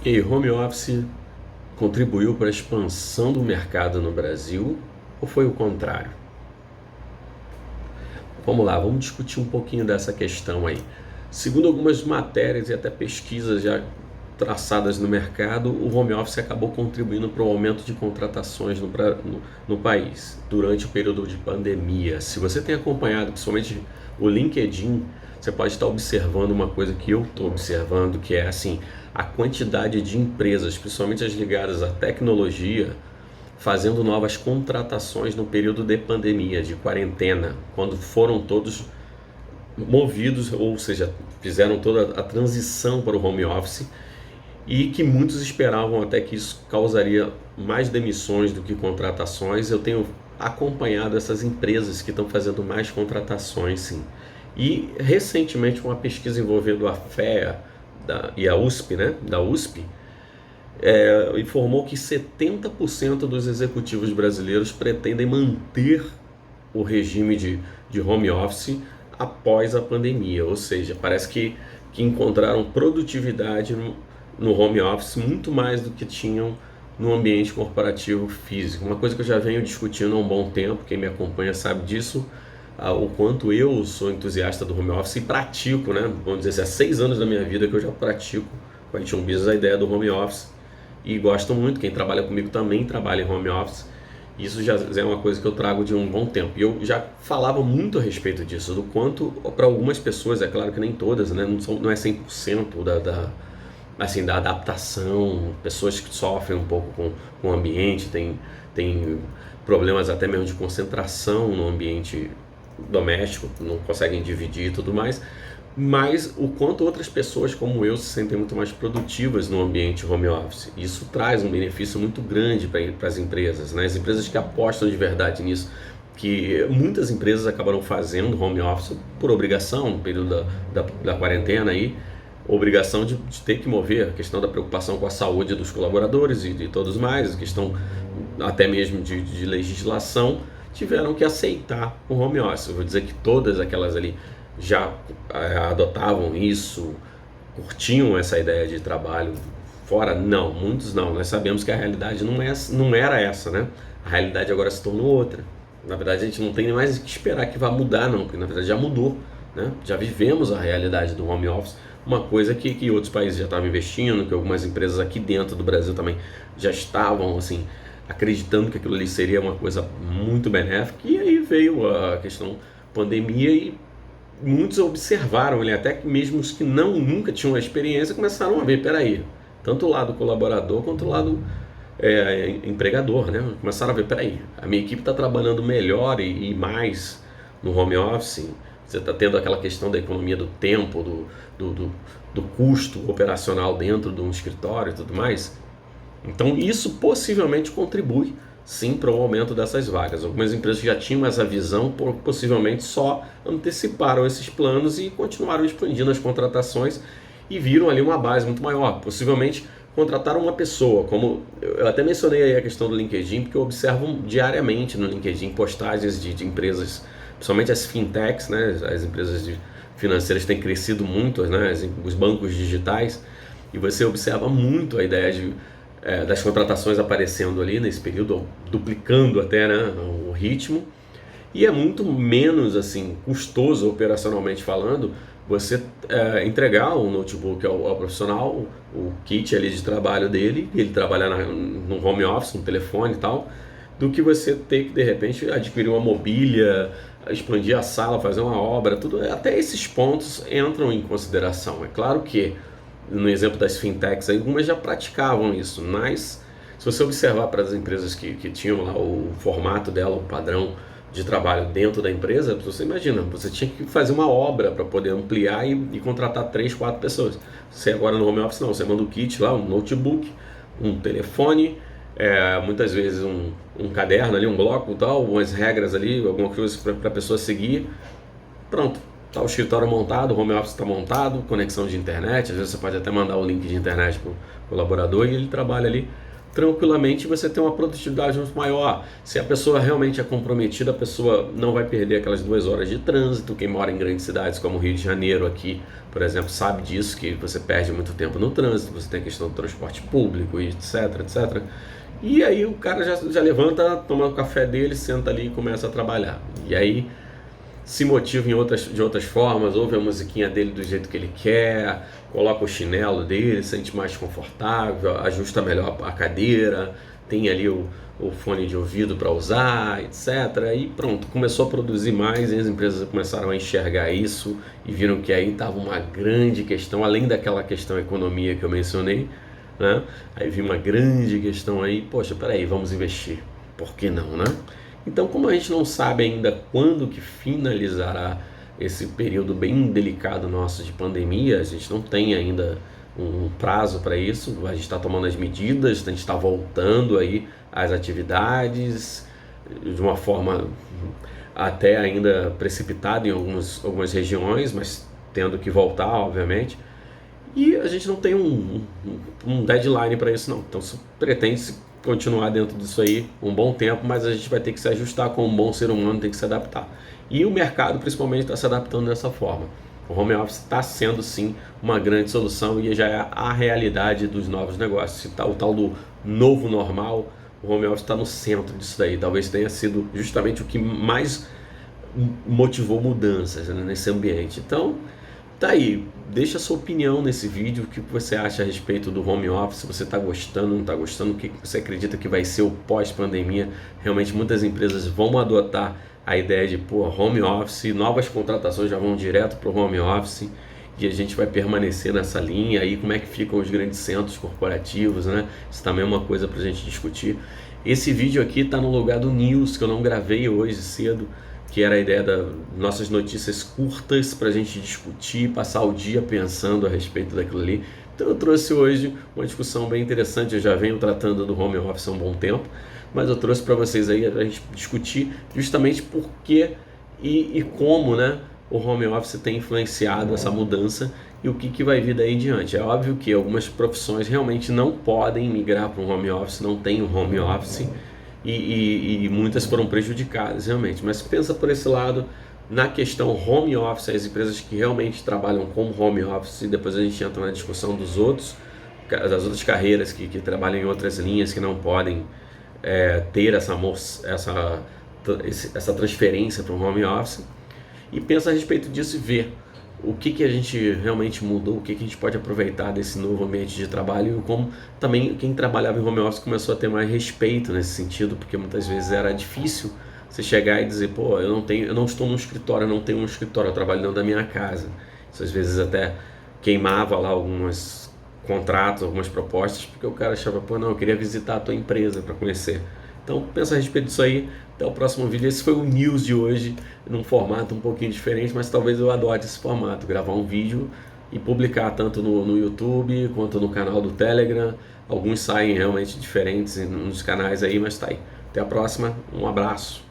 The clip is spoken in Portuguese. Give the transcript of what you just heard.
E aí, home office contribuiu para a expansão do mercado no Brasil ou foi o contrário? Vamos lá, vamos discutir um pouquinho dessa questão aí. Segundo algumas matérias e até pesquisas já traçadas no mercado, o home office acabou contribuindo para o aumento de contratações no país durante o período de pandemia. Se você tem acompanhado principalmente o LinkedIn, você pode estar observando uma coisa que eu estou observando, que é assim, a quantidade de empresas, principalmente as ligadas à tecnologia, fazendo novas contratações no período de pandemia, de quarentena, quando foram todos movidos, ou seja, fizeram toda a transição para o home office e que muitos esperavam até que isso causaria mais demissões do que contratações. Eu tenho acompanhado essas empresas que estão fazendo mais contratações, sim. E recentemente uma pesquisa envolvendo a FEA e a USP, né, da USP, informou que 70% dos executivos brasileiros pretendem manter o regime de home office após a pandemia, ou seja, parece que encontraram produtividade no home office muito mais do que tinham no ambiente corporativo físico. Uma coisa que eu já venho discutindo há um bom tempo, quem me acompanha sabe disso, o quanto eu sou entusiasta do home office e pratico, né? Vamos dizer assim, há 6 anos da minha vida que eu já pratico com a It Business a ideia do home office e gosto muito. Quem trabalha comigo também trabalha em home office. Isso já é uma coisa que eu trago de um bom tempo. E eu já falava muito a respeito disso, do quanto para algumas pessoas, é claro que nem todas, né? Não é 100% assim, da adaptação, pessoas que sofrem um pouco com o ambiente, tem problemas até mesmo de concentração no ambiente doméstico, não conseguem dividir e tudo mais, mas o quanto outras pessoas como eu se sentem muito mais produtivas no ambiente home office. Isso traz um benefício muito grande para as empresas, né? As empresas que apostam de verdade nisso, que muitas empresas acabaram fazendo home office por obrigação no período da quarentena aí, obrigação de ter que mover, a questão da preocupação com a saúde dos colaboradores e de todos mais, a questão até mesmo de legislação, tiveram que aceitar o home office. Eu vou dizer que todas aquelas ali já adotavam isso, curtiam essa ideia de trabalho fora? Não, muitos não. Nós sabemos que a realidade não era essa, né? A realidade agora se tornou outra. Na verdade, a gente não tem mais que esperar que vá mudar, não, porque na verdade já mudou, né? Já vivemos a realidade do home office, uma coisa que outros países já estavam investindo, que algumas empresas aqui dentro do Brasil também já estavam, assim, acreditando que aquilo ali seria uma coisa muito benéfica. E aí veio a questão pandemia e muitos observaram, até que mesmo os que nunca tinham a experiência começaram a ver, peraí, tanto o lado colaborador quanto o lado empregador, né? Começaram a ver, peraí, a minha equipe está trabalhando melhor e mais no home office, você está tendo aquela questão da economia do tempo, do custo operacional dentro de um escritório e tudo mais. Então isso possivelmente contribui sim para o aumento dessas vagas. Algumas empresas já tinham essa visão, possivelmente só anteciparam esses planos e continuaram expandindo as contratações e viram ali uma base muito maior. Possivelmente contrataram uma pessoa, como eu até mencionei aí a questão do LinkedIn, porque eu observo diariamente no LinkedIn postagens de empresas, principalmente as fintechs, né, as empresas financeiras têm crescido muito, né, os bancos digitais, e você observa muito a ideia das contratações aparecendo ali nesse período, duplicando até, né, o ritmo, e é muito menos assim custoso operacionalmente falando você entregar um notebook ao profissional, o kit ali de trabalho dele, ele trabalhar no home office, no telefone e tal, do que você ter que de repente adquirir uma mobília, expandir a sala, fazer uma obra, tudo, até esses pontos entram em consideração. É claro que no exemplo das fintechs, algumas já praticavam isso, mas se você observar para as empresas que tinham lá o formato dela, o padrão de trabalho dentro da empresa, você imagina, você tinha que fazer uma obra para poder ampliar e contratar 3, 4 pessoas. Você agora no home office não, você manda o kit lá, um notebook, um telefone, muitas vezes um caderno ali, um bloco e tal, umas regras ali, alguma coisa para a pessoa seguir, pronto. Tá o escritório montado, o home office está montado, conexão de internet, às vezes você pode até mandar o link de internet para o colaborador e ele trabalha ali tranquilamente você tem uma produtividade muito maior. Se a pessoa realmente é comprometida, a pessoa não vai perder aquelas 2 horas de trânsito. Quem mora em grandes cidades como Rio de Janeiro aqui, por exemplo, sabe disso, que você perde muito tempo no trânsito, você tem a questão do transporte público, etc, etc. E aí o cara já levanta, toma o café dele, senta ali e começa a trabalhar. E aí se motiva de outras formas, ouve a musiquinha dele do jeito que ele quer, coloca o chinelo dele, se sente mais confortável, ajusta melhor a cadeira, tem ali o fone de ouvido para usar, etc. E pronto, começou a produzir mais e as empresas começaram a enxergar isso e viram que aí estava uma grande questão, além daquela questão economia que eu mencionei, né? Aí vi uma grande questão aí, poxa, peraí, vamos investir, por que não, né? Então, como a gente não sabe ainda quando que finalizará esse período bem delicado nosso de pandemia, a gente não tem ainda um prazo para isso, a gente está tomando as medidas, a gente está voltando aí às atividades de uma forma até ainda precipitada em algumas regiões, mas tendo que voltar, obviamente. E a gente não tem um deadline para isso não, então pretende-se continuar dentro disso aí um bom tempo, mas a gente vai ter que se ajustar, como um bom ser humano tem que se adaptar. E o mercado principalmente está se adaptando dessa forma. O home office está sendo sim uma grande solução e já é a realidade dos novos negócios. O tal do novo normal, o home office está no centro disso daí. Talvez tenha sido justamente o que mais motivou mudanças, né, nesse ambiente. Então, tá aí, deixa a sua opinião nesse vídeo, o que você acha a respeito do home office, se você está gostando, não está gostando, o que você acredita que vai ser o pós-pandemia. Realmente muitas empresas vão adotar a ideia de home office, novas contratações já vão direto para o home office e a gente vai permanecer nessa linha. Aí como é que ficam os grandes centros corporativos, né? Isso também é uma coisa para a gente discutir. Esse vídeo aqui está no lugar do News, que eu não gravei hoje cedo, que era a ideia das nossas notícias curtas para a gente discutir, passar o dia pensando a respeito daquilo ali. Então eu trouxe hoje uma discussão bem interessante, eu já venho tratando do home office há um bom tempo, mas eu trouxe para vocês aí a gente discutir justamente por que e como, né, o home office tem influenciado essa mudança e o que vai vir daí em diante. É óbvio que algumas profissões realmente não podem migrar para um home office, não tem um home office, e muitas foram prejudicadas realmente, mas pensa por esse lado na questão home office, as empresas que realmente trabalham com home office, e depois a gente entra na discussão das outras carreiras que trabalham em outras linhas que não podem ter essa transferência para o home office, e pensa a respeito disso e vê o que a gente realmente mudou, o que a gente pode aproveitar desse novo ambiente de trabalho, e como também quem trabalhava em home office começou a ter mais respeito nesse sentido, porque muitas vezes era difícil você chegar e dizer, eu não estou num escritório, eu não tenho um escritório, eu trabalho dentro da minha casa. Isso às vezes até queimava lá alguns contratos, algumas propostas, porque o cara achava, não, eu queria visitar a tua empresa para conhecer. Então pensa a respeito disso aí. Até o próximo vídeo. Esse foi o News de hoje, num formato um pouquinho diferente, mas talvez eu adote esse formato, gravar um vídeo e publicar tanto no YouTube quanto no canal do Telegram. Alguns saem realmente diferentes nos canais aí, mas tá aí. Até a próxima, um abraço.